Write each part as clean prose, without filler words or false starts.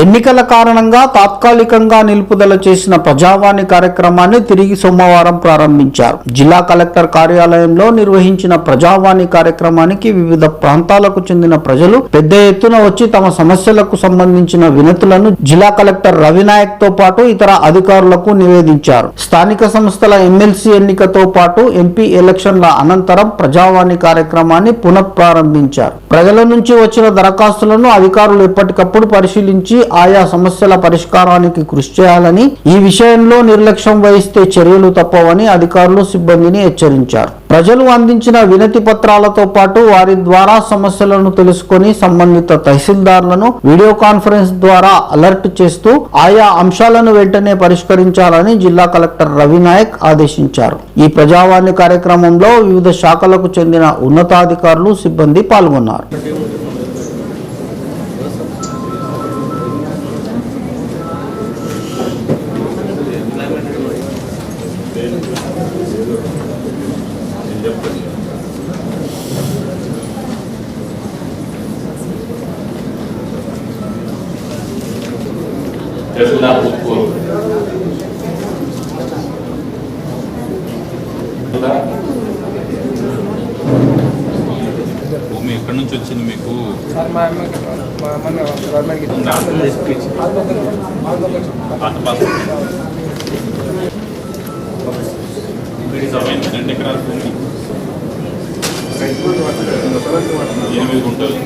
ఎన్నికల కారణంగా తాత్కాలికంగా నిలుపుదల చేసిన ప్రజావాణి కార్యక్రమాన్ని తిరిగి సోమవారం ప్రారంభించారు. జిల్లా కలెక్టర్ కార్యాలయంలో నిర్వహించిన ప్రజావాణి కార్యక్రమానికి వివిధ ప్రాంతాలకు చెందిన ప్రజలు పెద్ద ఎత్తున వచ్చి తమ సమస్యలకు సంబంధించిన వినతులను జిల్లా కలెక్టర్ రవినాయక్ తో పాటు ఇతర అధికారులకు నివేదించారు. స్థానిక సంస్థల ఎమ్మెల్సీ ఎన్నికతో పాటు ఎంపీ ఎలక్షన్ల అనంతరం ప్రజావాణి కార్యక్రమాన్ని పునఃప్రారంభించారు. ప్రజల నుంచి వచ్చిన దరఖాస్తులను అధికారులు ఎప్పటికప్పుడు పరిశీలించి ఆయా సమస్యల పరిష్కారానికి కృషి చేయాలని, ఈ విషయంలో నిర్లక్ష్యం వహిస్తే చర్యలు తప్పవని అధికారులు సిబ్బందిని హెచ్చరించారు. ప్రజలు అందించిన వినతి పత్రాలతో పాటు వారి ద్వారా సమస్యలను తెలుసుకొని సంబంధిత తహసీల్దార్లను వీడియో కాన్ఫరెన్స్ ద్వారా అలర్ట్ చేస్తూ ఆయా అంశాలను వెంటనే పరిష్కరించాలని జిల్లా కలెక్టర్ రవినాయక్ ఆదేశించారు. ఈ ప్రజావాణి కార్యక్రమంలో వివిధ శాఖలకు చెందిన ఉన్నతాధికారులు, సిబ్బంది పాల్గొన్నారు. భూమి ఎక్కడి నుంచి వచ్చింది మీకు? రెండు ఎకరాల భూమి 8 గుంటలు.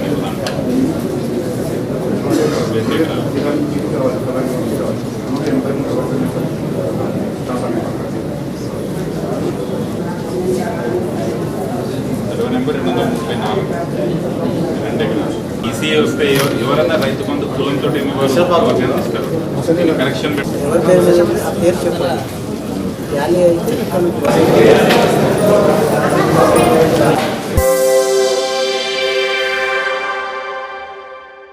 ఈసీఏ వస్తే ఎవరన్నా రైతు బంధు కులంతో కరెక్షన్